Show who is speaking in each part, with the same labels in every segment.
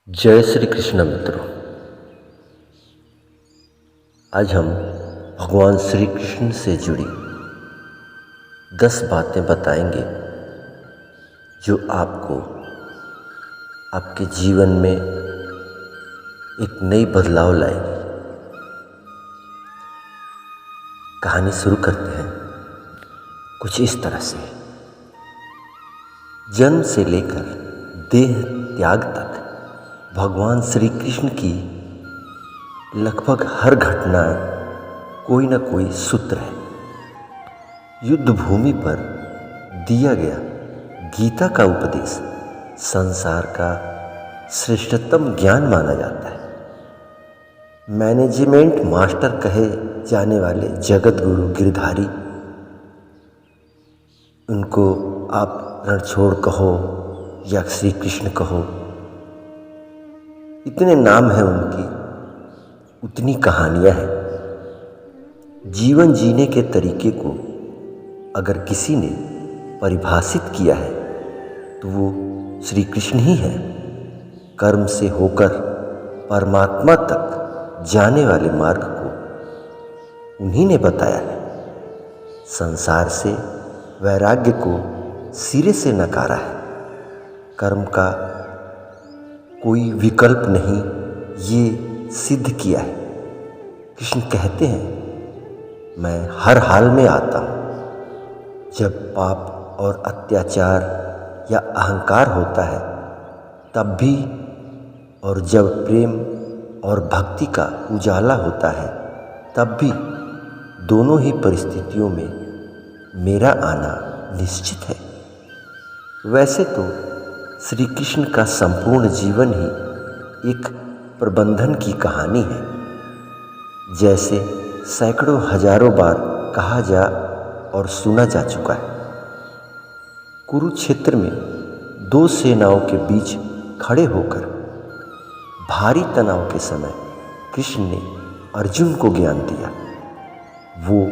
Speaker 1: जय श्री कृष्ण मित्रों। आज हम भगवान श्री कृष्ण से जुड़ी 10 बातें बताएंगे जो आपको आपके जीवन में एक नई बदलाव लाएगी। कहानी शुरू करते हैं कुछ इस तरह से। जन्म से लेकर देह त्याग तक भगवान श्री कृष्ण की लगभग हर घटना कोई न कोई सूत्र है। युद्ध भूमि पर दिया गया गीता का उपदेश संसार का श्रेष्ठतम ज्ञान माना जाता है। मैनेजमेंट मास्टर कहे जाने वाले जगत गुरु गिरधारी, उनको आप रणछोड़ कहो या श्री कृष्ण कहो, इतने नाम हैं उनकी, उतनी कहानियां हैं। जीवन जीने के तरीके को अगर किसी ने परिभाषित किया है तो वो श्री कृष्ण ही है। कर्म से होकर परमात्मा तक जाने वाले मार्ग को उन्हीं ने बताया है। संसार से वैराग्य को सिरे से नकारा है। कर्म का कोई विकल्प नहीं, ये सिद्ध किया है। कृष्ण कहते हैं, मैं हर हाल में आता हूँ। जब पाप और अत्याचार या अहंकार होता है तब भी, और जब प्रेम और भक्ति का उजाला होता है तब भी, दोनों ही परिस्थितियों में मेरा आना निश्चित है। वैसे तो श्री कृष्ण का संपूर्ण जीवन ही एक प्रबंधन की कहानी है। जैसे सैकड़ों हजारों बार कहा जा और सुना जा चुका है। कुरुक्षेत्र में 2 सेनाओं के बीच खड़े होकर भारी तनाव के समय कृष्ण ने अर्जुन को ज्ञान दिया। वो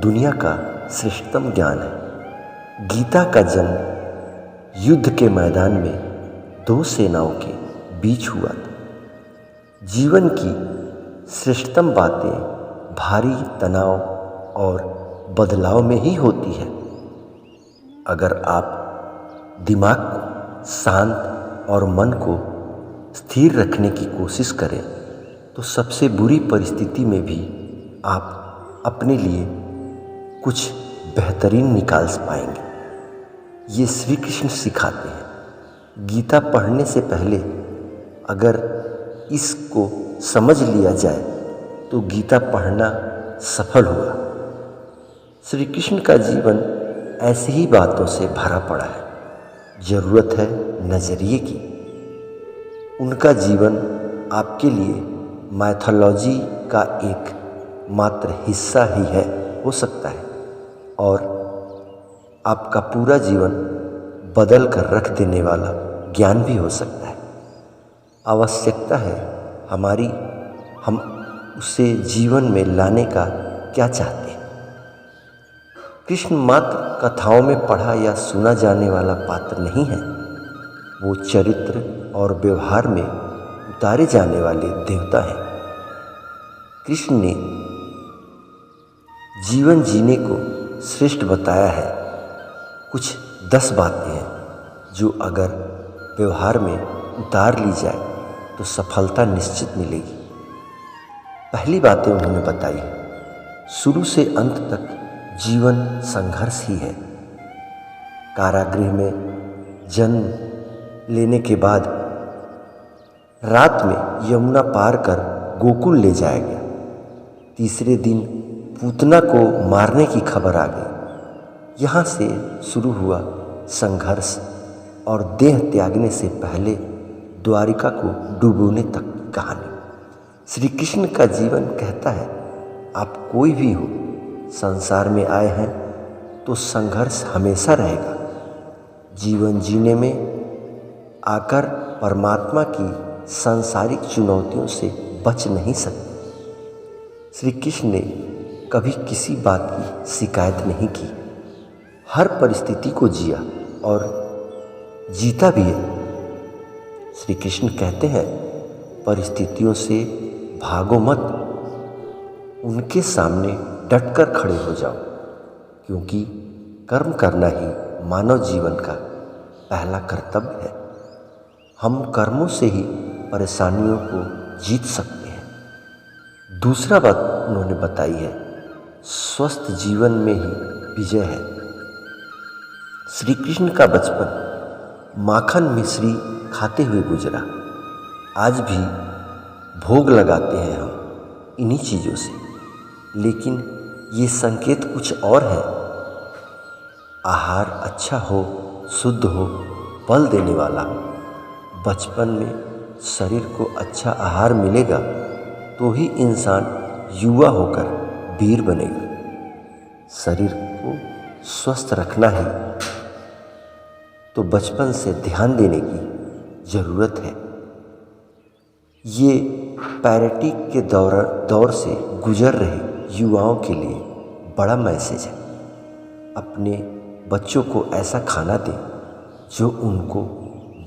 Speaker 1: दुनिया का श्रेष्ठतम ज्ञान है। गीता का जन्म युद्ध के मैदान में 2 सेनाओं के बीच हुआ था। जीवन की श्रेष्ठतम बातें भारी तनाव और बदलाव में ही होती है। अगर आप दिमाग को शांत और मन को स्थिर रखने की कोशिश करें तो सबसे बुरी परिस्थिति में भी आप अपने लिए कुछ बेहतरीन निकाल पाएंगे। ये श्री कृष्ण सिखाते हैं। गीता पढ़ने से पहले अगर इसको समझ लिया जाए तो गीता पढ़ना सफल हुआ। श्री कृष्ण का जीवन ऐसी ही बातों से भरा पड़ा है। ज़रूरत है नज़रिए की। उनका जीवन आपके लिए माइथोलॉजी का एक मात्र हिस्सा ही है, हो सकता है, और आपका पूरा जीवन बदल कर रख देने वाला ज्ञान भी हो सकता है। आवश्यकता है हमारी, हम उसे जीवन में लाने का क्या चाहते हैं। कृष्ण मात्र कथाओं में पढ़ा या सुना जाने वाला पात्र नहीं है। वो चरित्र और व्यवहार में उतारे जाने वाले देवता हैं। कृष्ण ने जीवन जीने को श्रेष्ठ बताया है। कुछ 10 बातें हैं जो अगर व्यवहार में उतार ली जाए तो सफलता निश्चित मिलेगी। पहली बातें उन्होंने बताई, शुरू से अंत तक जीवन संघर्ष ही है। कारागृह में जन्म लेने के बाद रात में यमुना पार कर गोकुल ले जाया गया। तीसरे दिन पूतना को मारने की खबर आ गई। यहाँ से शुरू हुआ संघर्ष और देह त्यागने से पहले द्वारिका को डुबोने तक की कहानी। श्री कृष्ण का जीवन कहता है, आप कोई भी हो, संसार में आए हैं तो संघर्ष हमेशा रहेगा। जीवन जीने में आकर परमात्मा की सांसारिक चुनौतियों से बच नहीं सकते। श्री कृष्ण ने कभी किसी बात की शिकायत नहीं की। हर परिस्थिति को जिया और जीता भी है। श्री कृष्ण कहते हैं, परिस्थितियों से भागो मत, उनके सामने डटकर खड़े हो जाओ, क्योंकि कर्म करना ही मानव जीवन का पहला कर्तव्य है। हम कर्मों से ही परेशानियों को जीत सकते हैं। दूसरा बात उन्होंने बताई है, स्वस्थ जीवन में ही विजय है। श्री कृष्ण का बचपन माखन मिश्री खाते हुए गुजरा। आज भी भोग लगाते हैं हम इन्हीं चीज़ों से, लेकिन ये संकेत कुछ और है। आहार अच्छा हो, शुद्ध हो, बल देने वाला हो। बचपन में शरीर को अच्छा आहार मिलेगा तो ही इंसान युवा होकर वीर बनेगा। शरीर को स्वस्थ रखना ही तो बचपन से ध्यान देने की ज़रूरत है। ये पैरेटी के दौर से गुजर रहे युवाओं के लिए बड़ा मैसेज है। अपने बच्चों को ऐसा खाना दें जो उनको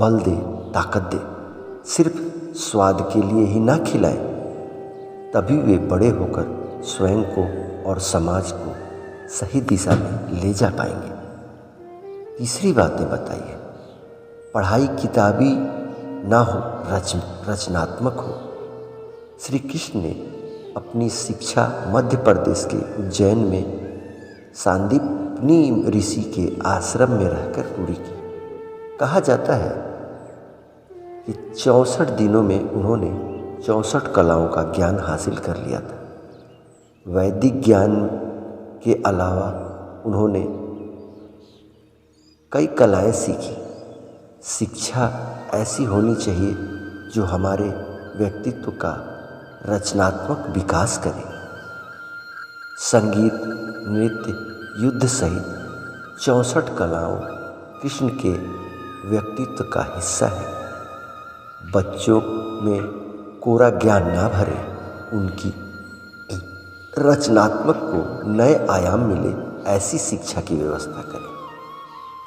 Speaker 1: बल दे, ताकत दे। सिर्फ स्वाद के लिए ही ना खिलाएं, तभी वे बड़े होकर स्वयं को और समाज को सही दिशा में ले जा पाएंगे। तीसरी बातें बताई है, पढ़ाई किताबी ना हो, रचनात्मक हो। श्री कृष्ण ने अपनी शिक्षा मध्य प्रदेश के उज्जैन में सांदीपनी ऋषि के आश्रम में रहकर पूरी की। कहा जाता है कि 64 दिनों में उन्होंने 64 कलाओं का ज्ञान हासिल कर लिया था। वैदिक ज्ञान के अलावा उन्होंने कई कलाएं सीखी। शिक्षा ऐसी होनी चाहिए जो हमारे व्यक्तित्व का रचनात्मक विकास करे। संगीत, नृत्य, युद्ध सहित 64 कलाओं कृष्ण के व्यक्तित्व का हिस्सा है। बच्चों में कोरा ज्ञान ना भरे, उनकी रचनात्मक को नए आयाम मिले, ऐसी शिक्षा की व्यवस्था करें।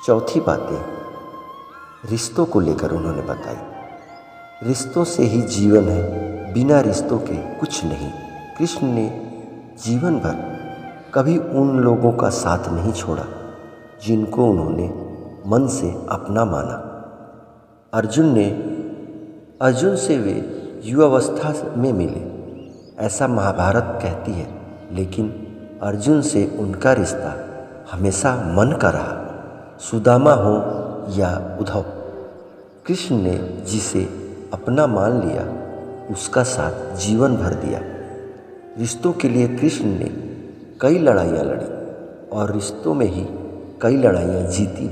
Speaker 1: चौथी बातें रिश्तों को लेकर उन्होंने बताई। रिश्तों से ही जीवन है, बिना रिश्तों के कुछ नहीं। कृष्ण ने जीवन भर कभी उन लोगों का साथ नहीं छोड़ा जिनको उन्होंने मन से अपना माना। अर्जुन से वे युवावस्था में मिले, ऐसा महाभारत कहती है, लेकिन अर्जुन से उनका रिश्ता हमेशा मन का रहा। सुदामा हो या उद्धव, कृष्ण ने जिसे अपना मान लिया उसका साथ जीवन भर दिया। रिश्तों के लिए कृष्ण ने कई लड़ाइयाँ लड़ी और रिश्तों में ही कई लड़ाइयाँ जीती।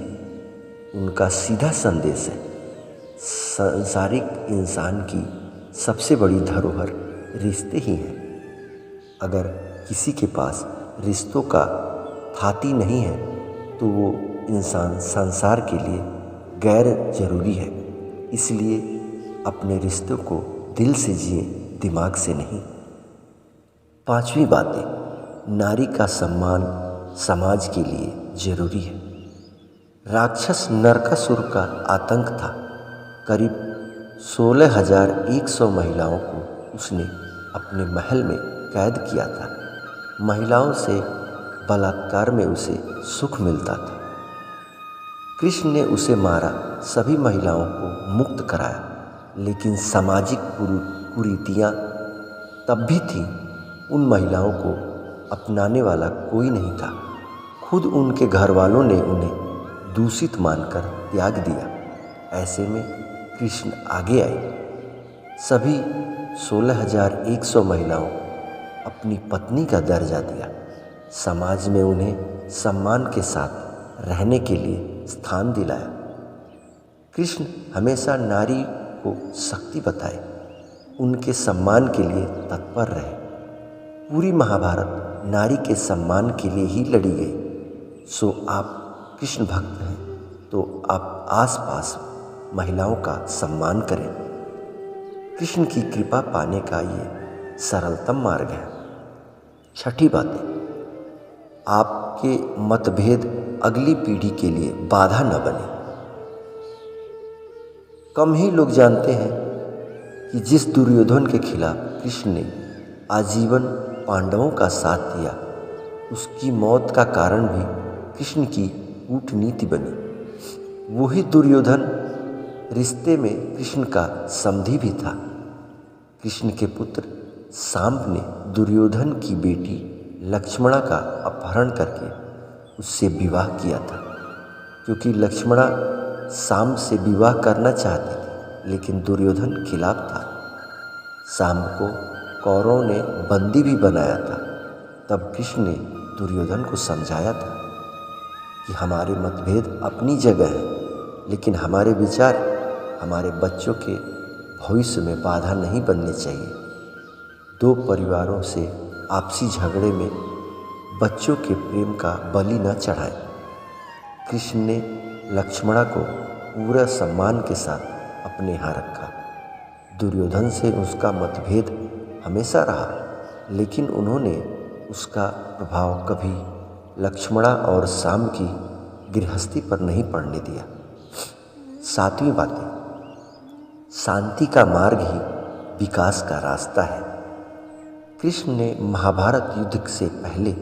Speaker 1: उनका सीधा संदेश है, सांसारिक इंसान की सबसे बड़ी धरोहर रिश्ते ही हैं। अगर किसी के पास रिश्तों का थाती नहीं है तो वो इंसान संसार के लिए गैर जरूरी है। इसलिए अपने रिश्तों को दिल से जिए, दिमाग से नहीं। पांचवी बातें, नारी का सम्मान समाज के लिए जरूरी है। राक्षस नरकासुर का आतंक था। करीब 16,100 महिलाओं को उसने अपने महल में कैद किया था। महिलाओं से बलात्कार में उसे सुख मिलता था। कृष्ण ने उसे मारा, सभी महिलाओं को मुक्त कराया, लेकिन सामाजिक कुरीतियाँ तब भी थीं। उन महिलाओं को अपनाने वाला कोई नहीं था। खुद उनके घर वालों ने उन्हें दूषित मानकर त्याग दिया। ऐसे में कृष्ण आगे आए। सभी 16,100 महिलाओं को अपनी पत्नी का दर्जा दिया। समाज में उन्हें सम्मान के साथ रहने के लिए स्थान दिलाया। कृष्ण हमेशा नारी को शक्ति बताए, उनके सम्मान के लिए तत्पर रहे। पूरी महाभारत नारी के सम्मान के लिए ही लड़ी गई। सो आप कृष्ण भक्त हैं तो आप आसपास महिलाओं का सम्मान करें। कृष्ण की कृपा पाने का ये सरलतम मार्ग है। छठी बातें, आपके मतभेद अगली पीढ़ी के लिए बाधा न बने। कम ही लोग जानते हैं कि जिस दुर्योधन के खिलाफ कृष्ण ने आजीवन पांडवों का साथ दिया, उसकी मौत का कारण भी कृष्ण की कूटनीति बनी। वही दुर्योधन रिश्ते में कृष्ण का समधी भी था। कृष्ण के पुत्र सांब ने दुर्योधन की बेटी लक्ष्मणा का अपहरण करके उससे विवाह किया था, क्योंकि लक्ष्मणा सांब से विवाह करना चाहती थी, लेकिन दुर्योधन खिलाफ था। सांब को कौरवों ने बंदी भी बनाया था। तब कृष्ण ने दुर्योधन को समझाया था कि हमारे मतभेद अपनी जगह हैं, लेकिन हमारे विचार हमारे बच्चों के भविष्य में बाधा नहीं बनने चाहिए। दो परिवारों से आपसी झगड़े में बच्चों के प्रेम का बलि न चढ़ाएं। कृष्ण ने लक्ष्मणा को पूरा सम्मान के साथ अपने यहाँ रखा। दुर्योधन से उसका मतभेद हमेशा रहा, लेकिन उन्होंने उसका प्रभाव कभी लक्ष्मणा और सांब की गृहस्थी पर नहीं पड़ने दिया। 7वीं बातें, शांति का मार्ग ही विकास का रास्ता है। कृष्ण ने महाभारत युद्ध से पहले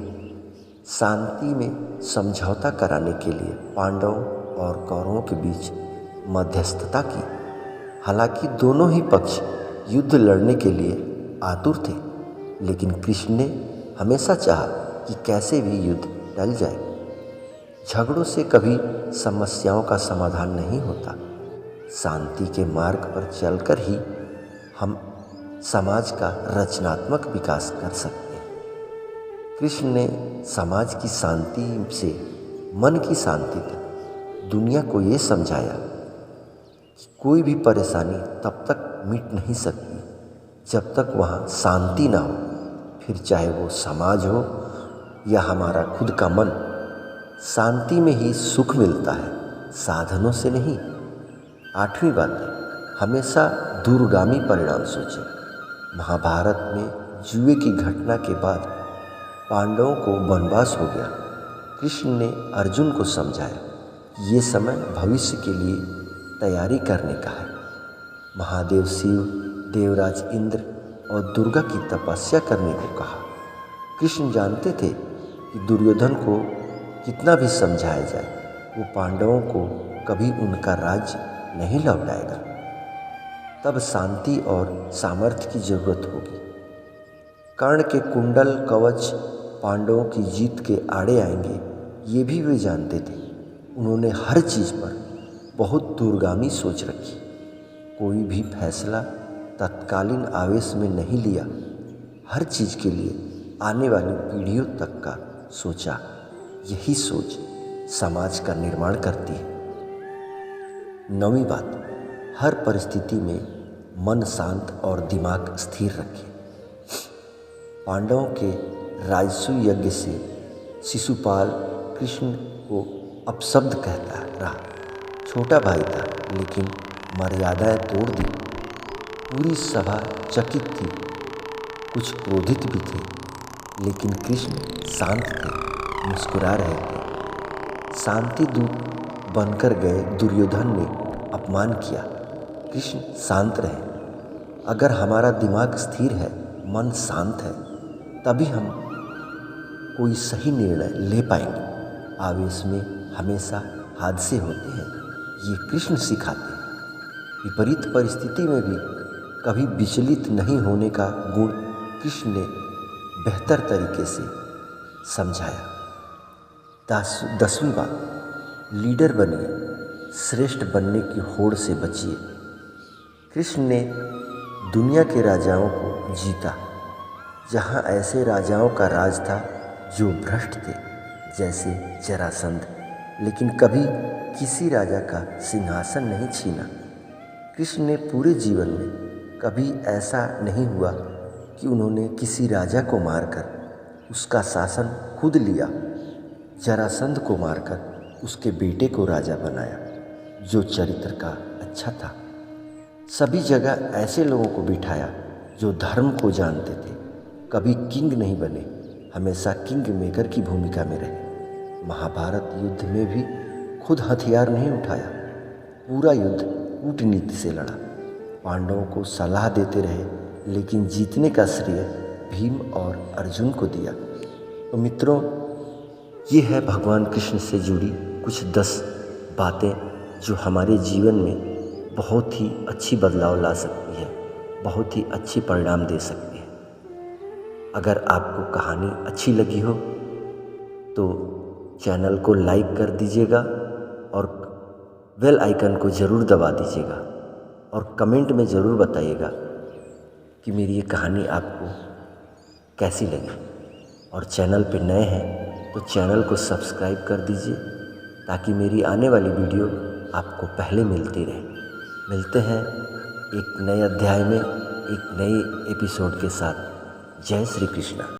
Speaker 1: शांति में समझौता कराने के लिए पांडवों और कौरवों के बीच मध्यस्थता की। हालांकि दोनों ही पक्ष युद्ध लड़ने के लिए आतुर थे, लेकिन कृष्ण ने हमेशा चाहा कि कैसे भी युद्ध टल जाए। झगड़ों से कभी समस्याओं का समाधान नहीं होता। शांति के मार्ग पर चलकर ही हम समाज का रचनात्मक विकास कर सकते हैं। कृष्ण ने समाज की शांति से मन की शांति तक दुनिया को ये समझाया कि कोई भी परेशानी तब तक मिट नहीं सकती जब तक वहाँ शांति ना हो, फिर चाहे वो समाज हो या हमारा खुद का मन। शांति में ही सुख मिलता है, साधनों से नहीं। 8वीं बात, हमेशा दूरगामी परिणाम सोचें। महाभारत में जुए की घटना के बाद पांडवों को वनवास हो गया। कृष्ण ने अर्जुन को समझाया कि ये समय भविष्य के लिए तैयारी करने का है। महादेव शिव, देवराज इंद्र और दुर्गा की तपस्या करने को कहा। कृष्ण जानते थे कि दुर्योधन को कितना भी समझाया जाए, वो पांडवों को कभी उनका राज्य नहीं लौटाएगा। तब शांति और सामर्थ्य की जरूरत होगी। कर्ण के कुंडल कवच पांडवों की जीत के आड़े आएंगे, ये भी वे जानते थे। उन्होंने हर चीज़ पर बहुत दूरगामी सोच रखी। कोई भी फैसला तत्कालीन आवेश में नहीं लिया। हर चीज़ के लिए आने वाली पीढ़ियों तक का सोचा। यही सोच समाज का निर्माण करती है। 9वीं बात, हर परिस्थिति में मन शांत और दिमाग स्थिर रखें। पांडवों के राजसूय यज्ञ से शिशुपाल कृष्ण को अपशब्द कहता रहा। छोटा भाई था, लेकिन मर्यादाएं तोड़ दी। पूरी सभा चकित थी, कुछ क्रोधित भी थे, लेकिन कृष्ण शांत थे, मुस्कुरा रहे थे। शांति दूत बनकर गए दुर्योधन ने अपमान किया। कृष्ण शांत रहे। अगर हमारा दिमाग स्थिर है, मन शांत है, तभी हम कोई सही निर्णय ले पाएंगे। आवेश में हमेशा हादसे होते हैं, ये कृष्ण सिखाते हैं। विपरीत परिस्थिति में भी कभी विचलित नहीं होने का गुण कृष्ण ने बेहतर तरीके से समझाया। 10वीं बात, लीडर बनिए, श्रेष्ठ बनने की होड़ से बचिए। कृष्ण ने दुनिया के राजाओं को जीता, जहाँ ऐसे राजाओं का राज था जो भ्रष्ट थे, जैसे जरासंध, लेकिन कभी किसी राजा का सिंहासन नहीं छीना। कृष्ण ने पूरे जीवन में कभी ऐसा नहीं हुआ कि उन्होंने किसी राजा को मारकर उसका शासन खुद लिया। जरासंध को मारकर उसके बेटे को राजा बनाया, जो चरित्र का अच्छा था। सभी जगह ऐसे लोगों को बिठाया जो धर्म को जानते थे। कभी किंग नहीं बने, हमेशा किंग मेकर की भूमिका में रहे। महाभारत युद्ध में भी खुद हथियार नहीं उठाया, पूरा युद्ध कूटनीति से लड़ा, पांडवों को सलाह देते रहे, लेकिन जीतने का श्रेय भीम और अर्जुन को दिया। तो मित्रों, ये है भगवान कृष्ण से जुड़ी कुछ 10 बातें जो हमारे जीवन में बहुत ही अच्छी बदलाव ला सकती है, बहुत ही अच्छी परिणाम दे सकती है। अगर आपको कहानी अच्छी लगी हो तो चैनल को लाइक कर दीजिएगा और बेल आइकन को ज़रूर दबा दीजिएगा और कमेंट में ज़रूर बताइएगा कि मेरी ये कहानी आपको कैसी लगी। और चैनल पे नए हैं तो चैनल को सब्सक्राइब कर दीजिए ताकि मेरी आने वाली वीडियो आपको पहले मिलती रहे। मिलते हैं एक नए अध्याय में, एक नए एपिसोड के साथ। जय श्री कृष्णा।